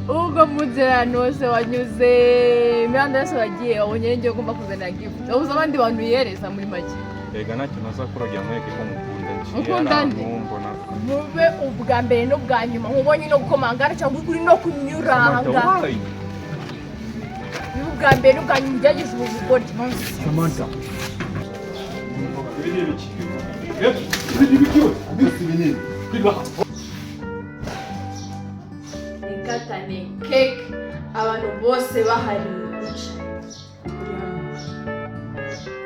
Ubwo muzerano wose wanyuze imihanda yose wagiye wabonye ngiye ugomba kuzana gift ubuze abandi bantu yereza muri make ega ntacyo nazakuragira mwereke ko mukunda nde mube ubwa mbere n'ubwa nyuma nkubonye no gukomangara cyangwa uri no kunyura ahangaha ubwa mbere n'ubwa nyuma ujyagize ubu bugoryi Samantha ikatane cake abantu bose bahari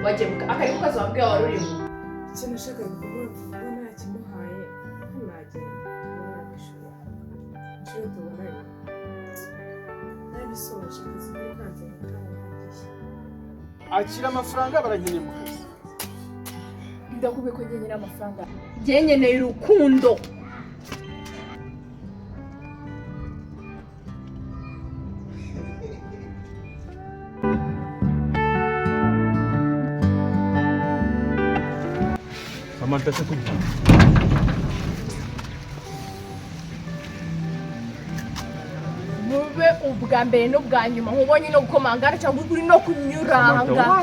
wajebuka akaribu kazo wabwiye wari urimo ikintu ushaka kuvuga ntakimuhaye ntanagenda ntabishobora nshobora tubona nabisoje akazi kari kanze ntagiye akira amafaranga barankeneye mu kazi ndakubwiye ko ngenye amafaranga ngenye urukundo Samantha se kuvuga mube ubwa mbere n'ubwa nyuma nkubonye no gukomangara cyangwa uri no kunyura ahangaha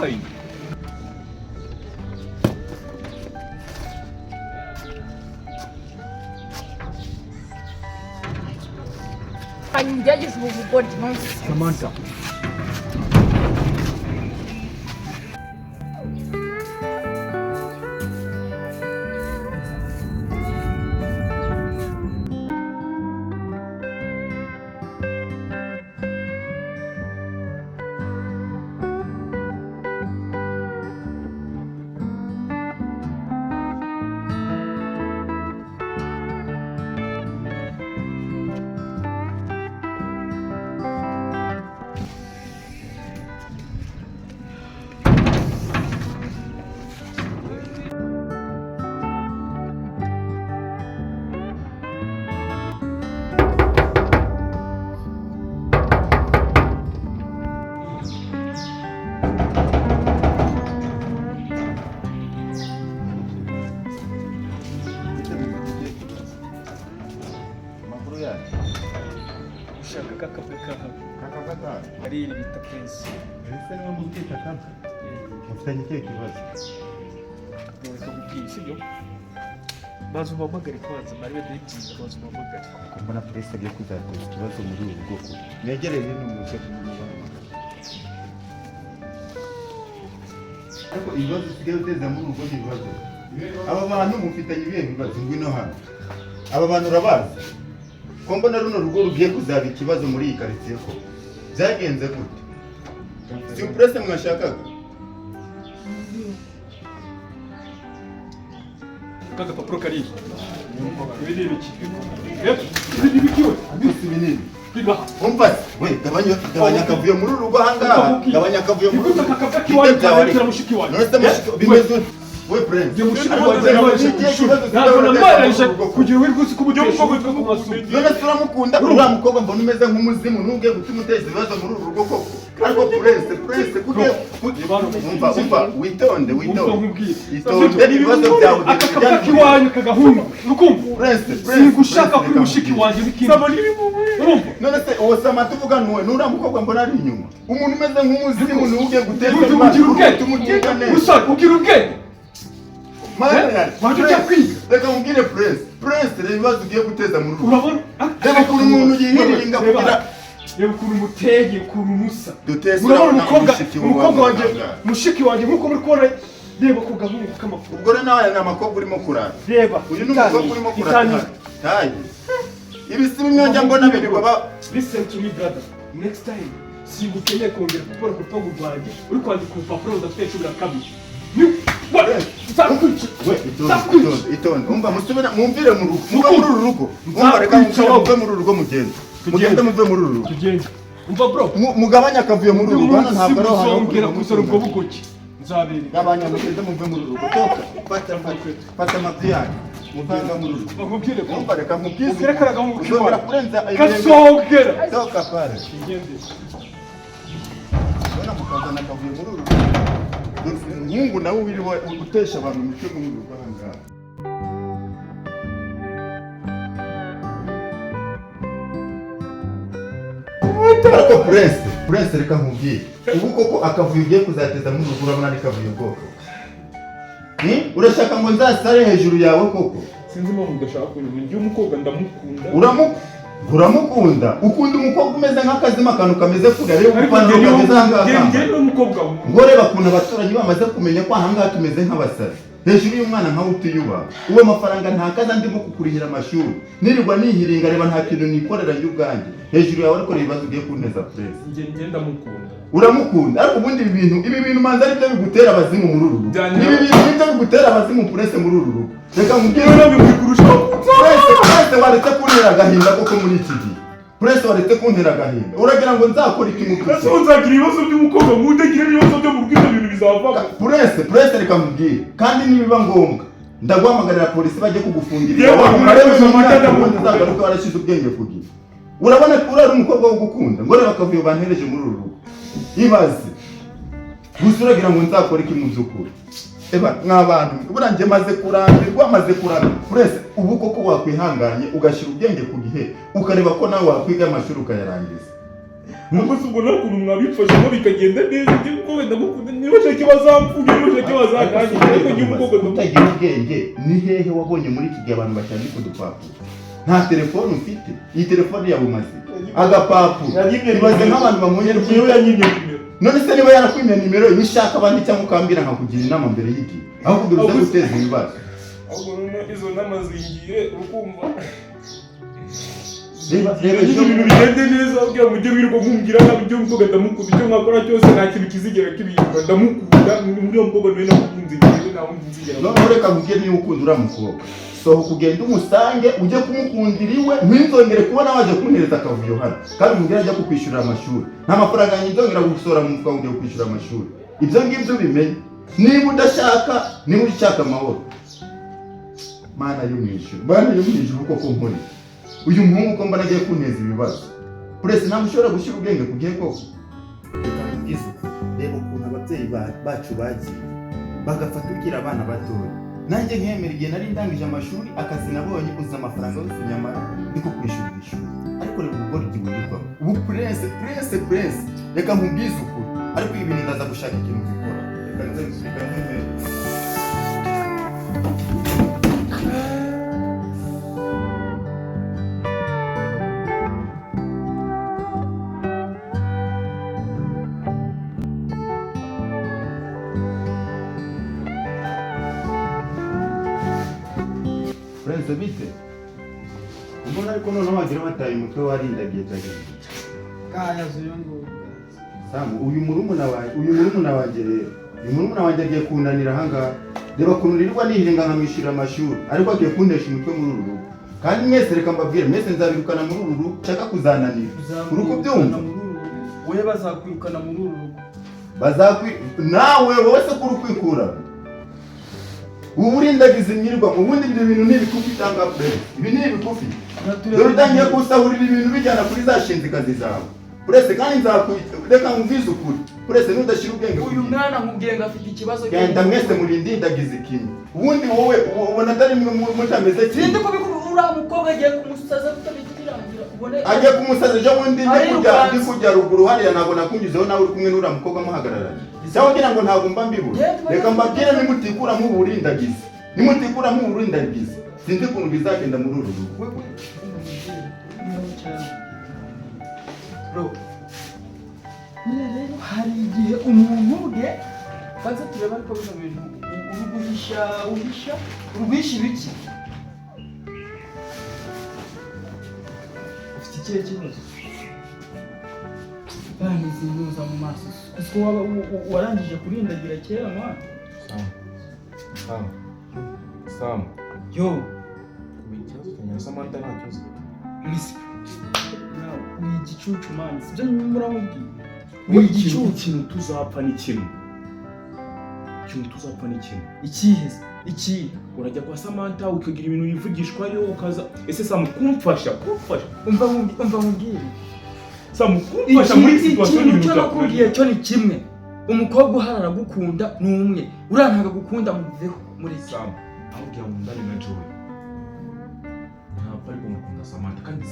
ujyagize ubu bugoryi Samantha ushaka kakape kaha ari bita prince ese niwe mutita kaka mufitanye ikihe kibazo reka kubwira sibyo baza umamagare kwanza mariwe dayibyiza baza umamagare mbona prince agiye kuzateza ikibazo muri ubu bwoko negereye n'umuze ariko ibibazo usigaye uteza muri ubu bwoko ibibazo aba bantu mufitanye ibihe bibazo ngwino hano aba bantu urabazi ko mbona runo rugo rugiye kuzaba ikibazo muri iyi karitsiye ko byagenze gute si purese mwashakaga kagapapuro kariya ibi ni ibiki ibi ni ibiki we byose binini bibaha umva we gabanya akavuyo muri uru rugo ahangaha gabanya akavuyo muri uru rugo kiwanyu cyabikira mushiki wanyu none se mushiki bimeze we prince je mushiki wanyu ntabwo namarije kugira wirwusi ku buryo bwo gutwa ku masuri none se uramukunda uriya mukobwa mbona umeze nk'umuzimu ntugiye gutuma uteza ibibazo muri uru rugo koko ariko prince kugiye umva witonde itonde ibibazo byawe akakabaka kiwanyu kagahungu rukumva prince singushaka kuri mushiki wanyu bikindi none se uwo Samantha uvuga nuwe nuriya mukobwa mbona ari inyuma umuntu umeze nk'umuzimu ntugiye guteza ibibazo tumutinda neza ugira ubwenge wajya kwiga reka mubwire prince reba ibibazo ugiye guteza muri uru urabona reba ukuntu umuntu yihiringa kugira reba ukuntu umuteye ukuntu umusa duteze urabona umukobwa wanjye mushiki wanjye nk'uko muri kubona reba ku gahungu k'amafuku ubwo rero nawe ni amakobwa urimo kurara reba uyu ni umukobwa urimo kurara tayi ibi si bimwe njya mbona birirwa listen to me brother next time singukeneye kongera gukora ku rutongo rwanjye uri kwandika urupapuro rudafite cumi na kabiri itonde umva musubira mwumvire mu rugo muve muri uru rugo umva reka muve muri uru rugo mugende muve muri uru rugo umva bro mugabanya akavuyo muri uru rugo hano ntabwo ari ahantu uzongera kuzana ubwo bugoki nzabere gabanya mugende muve muri uru rugo fata amabyi yanyu muvanga muri uru rugo bakubwire ko umva reka mubwize ukerekana gahungu uzongera kurenza kasongera toka pare ingende ubona mukazana akavuyo muri uru rugo umuhungu nawe wiriwe gutesha abantu umutwe muri uru rwanga. Ariko Prince reka nkubwire ubu koko akavuyo ugiye kuzateza muri uru urabona ari kavuyo bwoko. Urashaka ngo nzasare hejuru yawe koko? Sinzi impamvu udashaka kunyuma. Njye umukobwa ndamukunda. Uramukunda? Ukunda umukobwa umeze nk'akazima akantu kameze kure rero upana kameze nk'akazima. Njye n'umukobwa. Ngo reba kuntu abaturanyi bamaze kumenya ko ahangaha tumeze nk'abasazi. Hejuru y'umwana nkawe utiyuba. Uwo mafaranga ntakaza ndimo kukurihira amashuri. Nirirwa nihiringa reba nta kintu nikorera y'ubwanjye. Hejuru yawe ariko ibibazo ugiye kunteza Prince. Njye ndamukunda. Uramukunda? Ariko ubundi ibi bintu manza ari byo bigutera abazimu muri uru rugo. Ibi bintu nibyo bigutera abazimu Prince muri uru rugo. Reka nkubwire nawe bikurushaho. Prince waretse kuntera agahinda koko muri iki gihe. Prince waretse kuntera agahinda. Uragira ngo nzakora iki mu Prince uzagira ibibazo by'umukobwa mudagira ibibazo byo mu rwego ibintu bizavamo. Prince reka nkubwire kandi nibiba ngombwa ndaguhamagarira polisi bajye kugufungira. Yewe urareba amatara uzagaruka warashize ubwenge kugira. Urabona ko uri umukobwa wo gukunda ngo reba akavuyo bantereje muri uru rugo. Ibaze gusa uragira ngo nzakora iki mu by'ukuri? Eba nk'abantu burangiye maze kurambirwa Prince ubu koko wakwihanganye ugashyira ubwenge ku gihe ukareba ko nawe wakwiga amashuri ukayarangiza. Nubwo ubwo nta kuntu mwabifashe ngo bikagenda neza njye kuko wenda mukunda niba shake bazamfuge niba shake bazakanye ariko njye umukobwa utagira ubwenge ni hehe wabonye muri iki gihe abantu bacyandika udupapuro? Nta telefone ufite? Iyi telefone yawe umaze agapapuro ibaze nk'abantu bamunye niyo yanyimye nimero. None se niba yarakwimye nimero yishaka abandi cyangwa ukambira nkakugira inama mbere y'igihe aho kugira uze guteza ibibazo. Ahubwo izo nama zingiye urukumva reba ibintu bigende neza ubwira mujye wirirwa mumbwira nabi ibyo mukobwa ndamukunda icyo mwakora cyose nta kintu kizigera kibiyumva ndamukunda muri uwo mukobwa niwe namukunze njyewe nta wundi nzigera. None reka nkubwire niba ukunda uriya mukobwa sohoka ugenda umusange ujye kumukundira iwe ntizongere kubona waje kuntereza akavuyo hano kandi umubwire ajya kukwishyurira amashuri. Nta mafaranga nzongera gusohora mu mufuka ugiye kwishyura amashuri. Ibyo ngibyo bimenye niba ushaka amahoro Mana yo mwijuru koko nkore uyu muhungu ko mbona agiye kunteza ibibazo. Prince ntabwo ushobora gushyira ubwenge ku gihe koko. Reba ukuntu ababyeyi bacu bagiye bagafata ukira abana batoya. Nanjye nkemera igihe nari ndangije amashuri akazi nabonye uza amafaranga yose nyamara ndiko kwishyurira ishuri. Ariko reba ubugore igihurirwamo ubu Prince reka nkubwize ukuri ariko ibi bintu ndaza gushaka ikintu gikora. Reka nze Prince bite? Mbona ariko noneho wagira bataye umutwe warindagiye cyane. Kaya zuyungu. Samu uyu murumuna wanjye rero. Uyu murumuna wanjye agiye kunanira ahangaha. Reba kunurirwa nihiringa nkamishira amashuri ariko agiye kundesha umutwe muri uru rugo. Kandi mwese reka mbabwire mwese nzabirukana muri uru rugo nshaka kuzananira. Uruko byumva. Wewe bazakwirukana muri uru rugo. Nawe wowe se kuri kwikura. Ubu urindagiza imyirwa ubundi ibyo bintu n'ibikufi cyangwa Prince. Ibi ni ibikufi. Dore utangiye kusahurira ibintu bijyana kuri za shinzikazi zawe. Prince kandi nzakwita nkubwize ukuri. Prince nudashyira ubwenge. Uyu mwana nkubwiye afite ikibazo cyo. Genda mwese murindindagiza ikintu. Ubundi wowe ubona atari mutameze cyane. Sindi ko uriya mukobwa agiye kumusaza kutabikirangira ubone. Agiye kumusaza ejo bundi ndi kujya ruguru hariya ntabwo nakunyuzeho nawe uri kumwe n'uriya mukobwa muhagararanye. Cyangwa ngira ngo ntabwo mba mbibura. Reka mbabwire nimutikuramo uburindagiza. Nimutikuramo uburindagiza. Sinzi ukuntu bizagenda muri uru rugo. Bro. Rero hari igihe umuntu ubwe banza tureba ariko bino bintu uruguhisha ibiki? Ufite ikihe kibazo? Bani zinduza mu maso. Usko warangije kurindagira kera mwana. Sam. Yo. Kubikibazo cyane Samantha ntakibazo. Listen. Ni igicucu mani. Sibyo muramubwiye. Ikintu tuzapfa ni kimwe. Ikihe? Urajya kwa Samantha ukagira ibintu yivugishwayo ukaza ese Sam kumfasha. Umva mubwire. Sam kumfasha muri situation y'ibintu cyo nakubwiye cyo ni kimwe. umukobwa uhari aragukunda ni umwe, uriya ntabwo agukunda muveho muri Sam ahubwo mundane na Joy ntabwo ariko mukunda Samantha kandi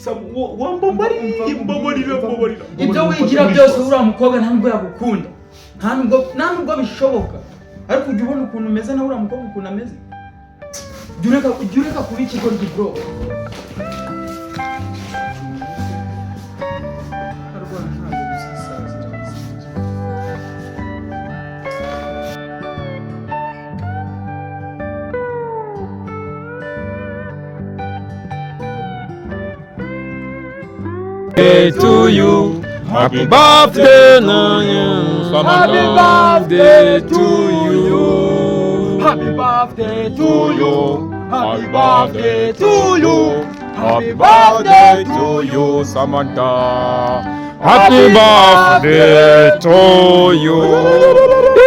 Sam wambabarira ibyo wigira byose uriya mukobwa nta nubwo yagukunda, nta nubwo bishoboka, ariko ujya ubona ukuntu umeze na uriya mukobwa ukuntu ameze. Jya ureka kuba ikigoryi bro. To you, happy birthday to you, happy birthday to you, happy birthday to you, happy birthday to you, happy birthday to you, Samantha, happy birthday to you.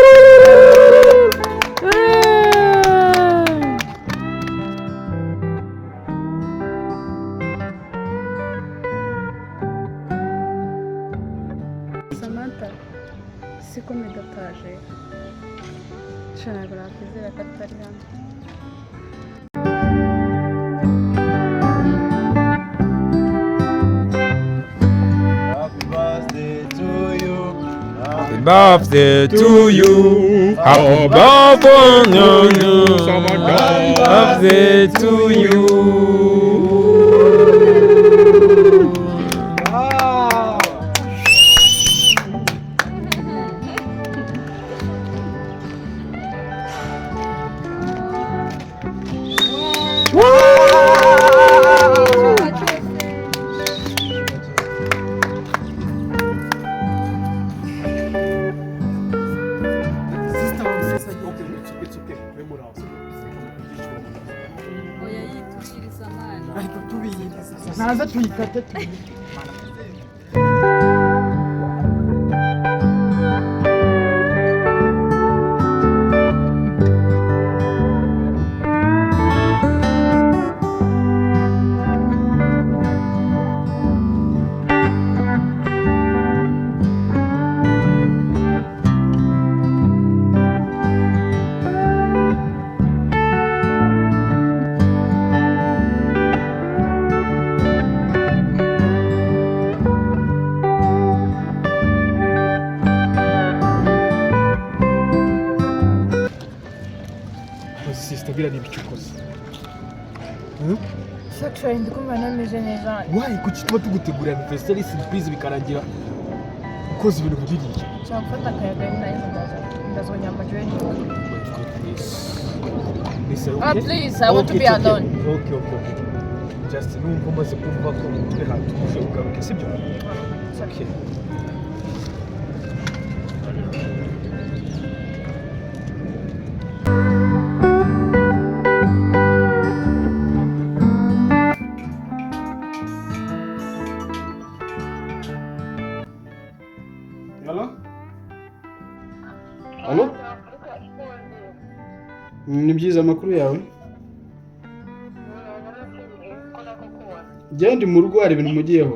Samantha, siko medataje. Shana barakwizera ko atari hano. Happy birthday to you. Happy birthday to you, happy birthday to you, happy birthday to you. Oya yitubiriza amana. Ariko tubiyiriza. Naza tuyikate tuyikate. sister bira nibicukoze Actually ndikumva nameze neza. why kuki tuba tugutegurira anniversary surprise bikarangira ukoze ibintu nk'ibiriya Nshaka gufata akayaga nayo ndazongera join. Please, I want to be alone. Okay. Just numva umaze kumva ko turi hantu tuje kugaruka sibyo? It's okay. Halo? Ni byiza amakuru yawe? Genda mu rugo hari ibintu mugiyeho.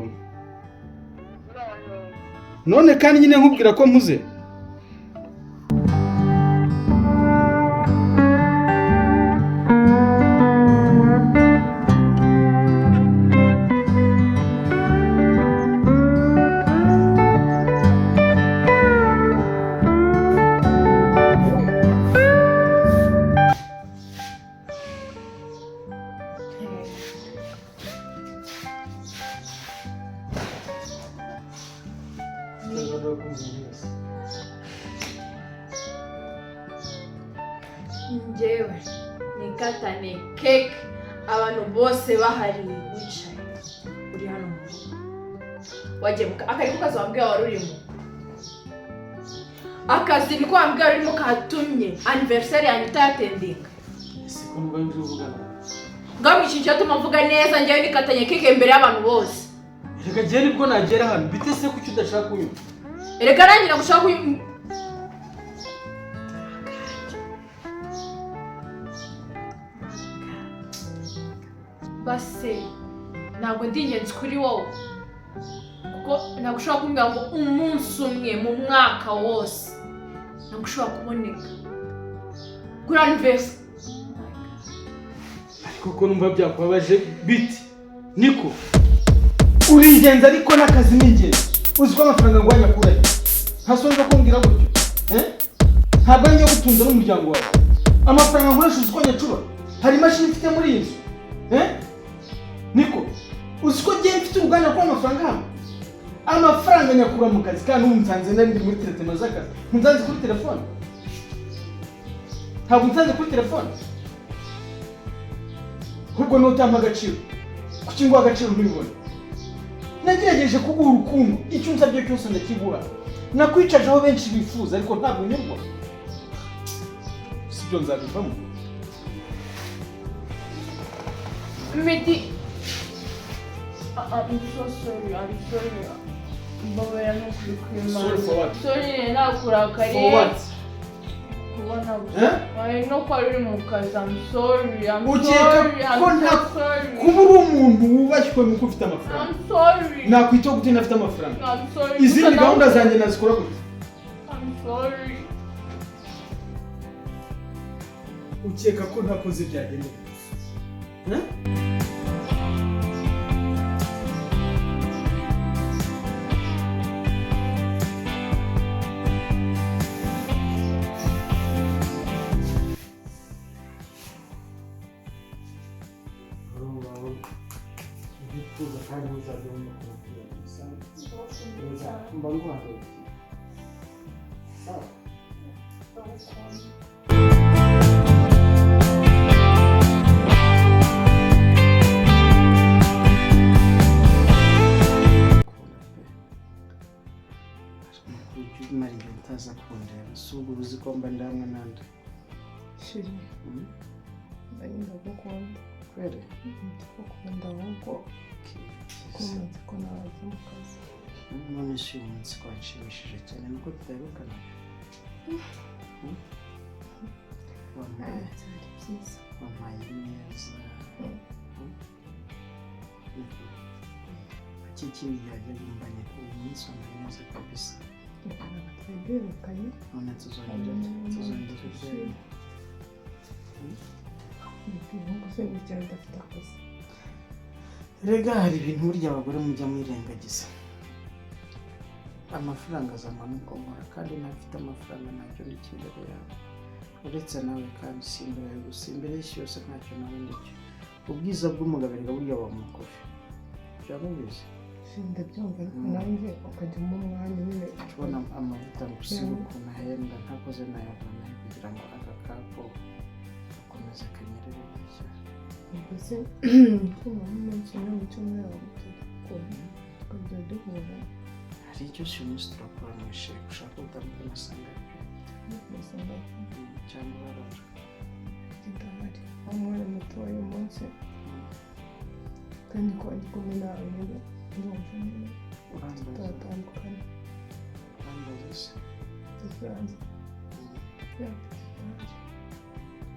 None kandi nyine nkubwira ko mpuze. Njyewe nikatane cake abantu bose bahari wicaye uri hano mu rugo wagiye akariko kazi wambwiye wari urimo akazi niko wambwiye urimo katumye anniversary yanyu utayatendenga Siko mvuga ngivugana. ngamwishinje atuma mvuga neza njyewe nikatanye cake imbere y'abantu bose. Reka je nibwo nagera hano bite se kuki udashaka uyu? Erega nanjye nagushaka uyu base ntabwo ndi ingenzi kuri wowe kuko ntabwo ushobora kumbwira ngo umunsi umwe mu mwaka wose ntabwo ushobora kuboneka kuri anniversary. ariko ko numva byakubabaje biti niko uri ingenzi ariko n'akazi ni ingenzi. Uzi ko amafaranga ngwanya kure ntasonza kumbwira gutyo ntabwo ngiye gutunza n'umuryango wawe. Amafaranga nkoresha uzi ko nyacuba hari imashini mfite muri iyi nzu niko uzi ko ngiye mfite uruganda rw'amafaranga hano. Amafaranga nyakura mu kazi kandi ubu nsanze nari ndi muri telefone z'akazi. Nsanze kuri telefone ntabwo nsanze kuri telefone ahubwo nutampa agaciro. Kuki nguha agaciro ntubibone? Nagerageje kuguha urukundo icyo unsabye cyose ndakiguha. Nakwicaje aho benshi bifuza ariko ntabwo unyurwa. Sibyo nzabivamo. Medi, I'm so sorry. Mbabera no kuri kwima. Sorry for what? Sorry nakurakariye. For what? Kubona I know ko ari mu kazi. I'm sorry. Ukeka ko nta kuba uri umuntu wubashywe mu ko ufite amafaranga. I'm sorry. Nakwita gute nafite amafaranga? I'm sorry. Izindi gahunda zanjye nazikora gute? I'm sorry. Ukeka ko ntakoze byagendeye. utaza kundeba si ubwo uzi ko mba ndamwe nande shiri ndagukunda kwere ndagukunda ahubwo kumaze ko nabaza mu kazi none si uyu munsi twanshimishije cyane nuko tutabukana wampaye byiza wampaye neza iki kintu yajya gumbanya uyu munsi wampaye neza kabisa twerekanye none tuzongera kurya nubwo se wicara udafite akazi rega hari ibintu burya abagore mujya mwirengagiza amafaranga azamanuka nkora kandi ntafite amafaranga ntacyo ndi imbere yawe uretse nawe kandi si imbere gusa imbere y'isi yose ntacyo nawe ndicyo ubwiza bw'umugabo rega burya bamukofi byaba bizi ndabyumva ariko nanjye ukajya mu mwanya nyine ubona amavuta gusiga ukuntu ahenda ntakoze nayavana kugira ngo aka kapo gakomeze kanyerere neza ubwo se kuma n'umunsi umwe mu cyumweru tukajya duhura hari icyo si umunsi turakora mu isheko ushaka utandukanye asanga cyangwa urarara ndahari umwana muto uyu munsi kandi ko ari kumwe nawe nyine ndumva nyine tutatandukana urambaza se tuzaza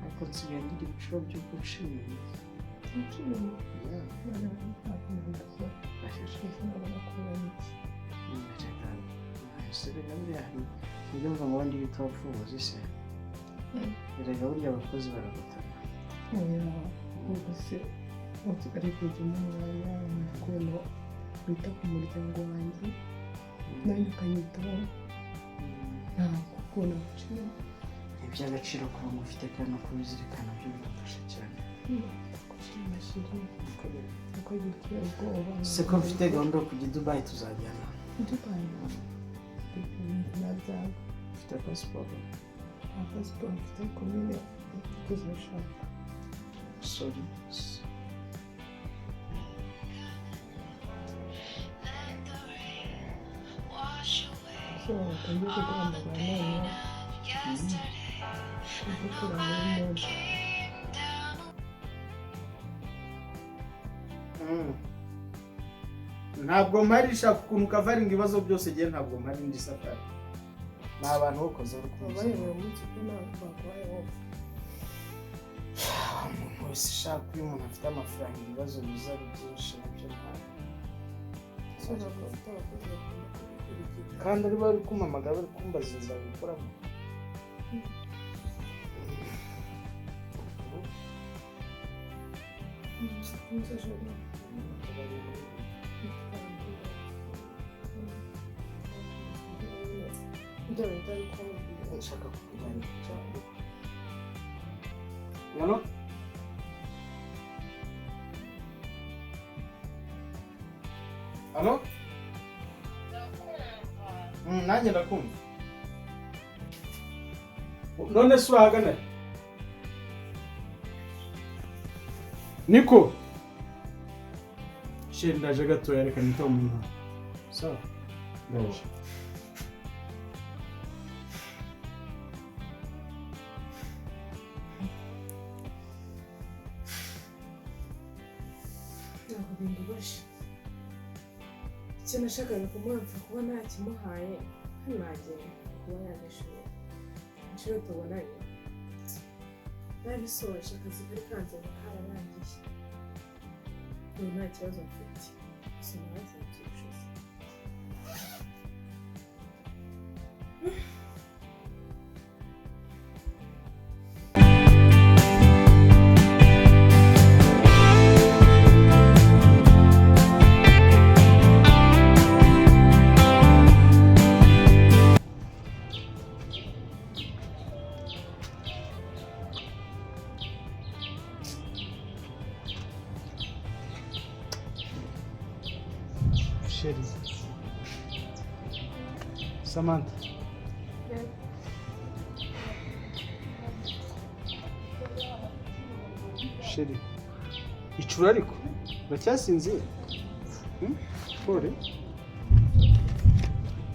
ariko nsigaye ngira ibiciro by'uko nshimye nshimye ntabwo ndakora ashishikaje n'abakuranye rega buriya hari ibyo mvuga ngo wandi bita abapfubuzi se rega burya abakozi baragutana ubwo se ari kujya mu mwanya ukuntu wita ku muryango wanjye nanjye ukanyitaho ntabwo ukuntu agaciro iby'agaciro kuba ngufite kandi no kubizirikana byo birafasha cyane kushimashiri kuko biteye ubwoba se ko mfite gahunda yo kujya i Dubai tuzajyana Dubai nabyaba mfite pasiporo nta pasiporo mfite ariko nyine kuzashaka sorry ushobora kutajya kuguhamagara noneho kugukura muri mode ntabwo mpari shaka ukuntu kavaringa ibibazo byose gihe ntabwo mpari ndi safari ni abantu bokoza wabaye buri munsi ko nawe twakubaye wowe umuntu wese ushaka iyo umuntu afite amafaranga ibibazo biza ari byinshi nabyo ntabwo kandi ari bari kumpamagara bari kumbaza inzara bikoramo. Nshaka kukuganiriza. Halo? Halo? Nanjye ndakumva. None se urahagana? Niko? Sheri ndaje gatoya reka nita umuntu. Sawa? Ndaje. icyo nashakaga kumuha kuba ntakimuhaye nagenda kuba yagishoboye inshuro tubonanye nabisoje akazi kari kanzanye kararangiye ubu nta kibazo mfite gusa nabazabyishuza Sheri. Samantha. Sheri. Icura ariko uracyasinzira? Pole.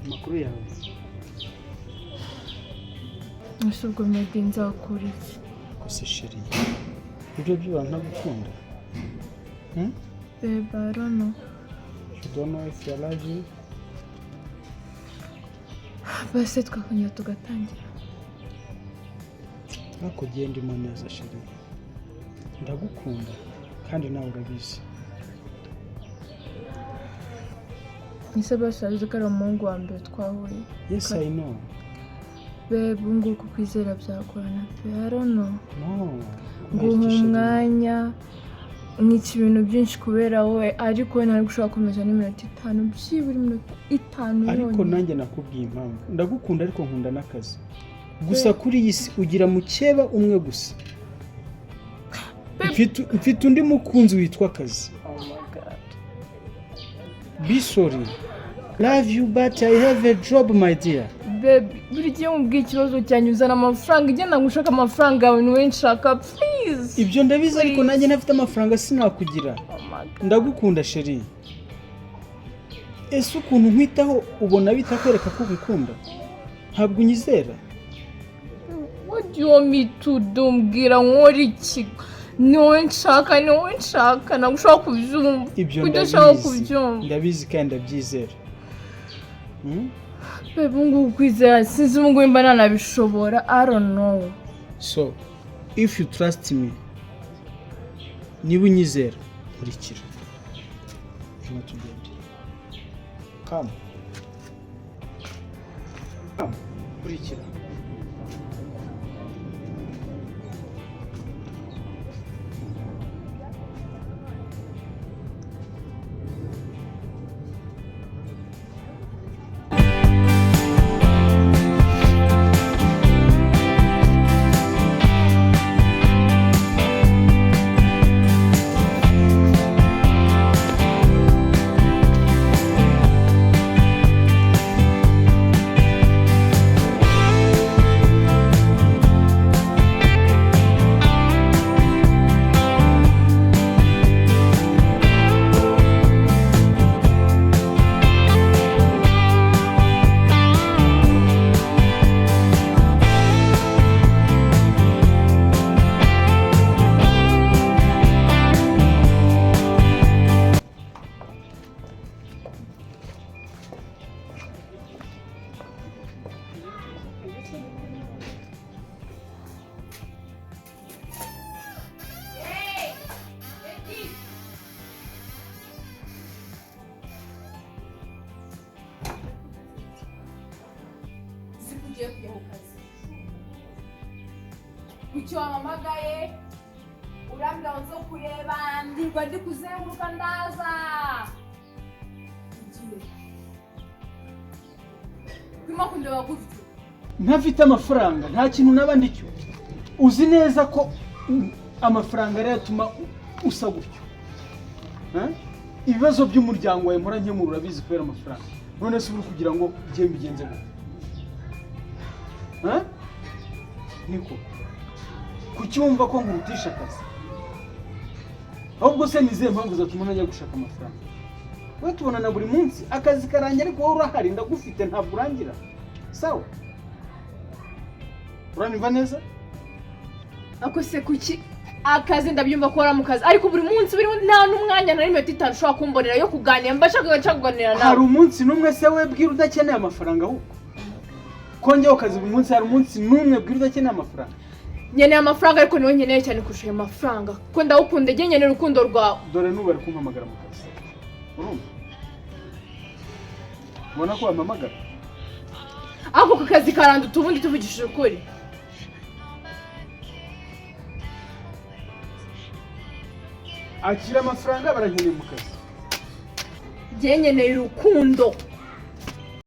Amakuru yawe. ese ubwo Meddy nzakora iki? Gusa Sheri. Ibyo by'abantu ntagukunda. Babe, I don't know. You don't know if you love you. Basi twakongera tugatangira. Ariko genda imo neza Sheri. Ndagukunda kandi nawe urabizi. Ese basi azi ko ari umuhungu wa mbere twahuye. Yes, I know. Babe, nguko kwizera byagorana. I don't know. No. Nguha umwanya nk'iki ibintu byinshi kubera wowe ariko ntabwo ushobora gukomeza n'iminota 5 byibura iminota 5 ariko nanjye nakubwiye impamvu ndagukunda ariko nkunda n'akazi gusa kuri iyi si ugira mukeba umwe gusa mfite undi mukunzi witwa akazi. Oh my god. Be sorry. Love you but I have a job my dear. Babe, buri gihe mubwiye ikibazo cyanyuzana amafaranga igenda ngushaka amafaranga yawe niwe nshaka please. Ibyo ndabizi ariko nanjye ntafite amafaranga sinakugira. Ndagukunda Sheri. Ese ukuntu nkwitaho ubona bitakwereka ko ukunda? Ntabwo unyizera? What do you want me to do? Mbwira nkora iki? Niwe nshaka ntabwo ushobora kubyumva. Ibyo ndabizi kandi ndabyizera. Babe, nguko kwizera sinzi ngo mba nanabishobora. I don't know. So, if you trust me, niba unyizera kurikira. Come. Kurikira. kuki wampamagaye urambwira ngo nzo kureba ndirwa ndi kuzenguruka ndaza urimo kundeba gutyo ntafite amafaranga nta kintu naba ndicyo uzi neza ko amafaranga ariyo atuma usa gutyo ibibazo by'umuryango wawe mpora nkemura urabizi kubera amafaranga none se uri kugira ngo ugende bigenze gute niko kuki wumva ko ngurutisha akazi ahubwo se nizihe mpamvu zatuma najya gushaka amafaranga we tubonana buri munsi akazi karangira ariko wowe urahari ndagufite ntabwo urangira sawa uranyumva neza ako se kuki akazi ndabyumva ko ora mu kazi ariko buri munsi nta n'umwanya na rimwe titanu ushobora kumbonera yo kuganira mbashaka kuganira nawe hari umunsi n'umwe se we bwira udakeneye amafaranga ahubwo kongeho akazi buri munsi hari umunsi n'umwe bwira udakeneye amafaranga nkeneye amafaranga ariko niwe nkeneye cyane kurusha ayo mafaranga kuko ndagukunda njye nkeneye urukundo rwawe dore n'ubu bari kumpamagara mu kazi urumva ubona ko bampamagara ako ku kazi karanduta ubundi tuvugishije ukuri akira amafaranga barankeneye mu kazi njye nkeneye urukundo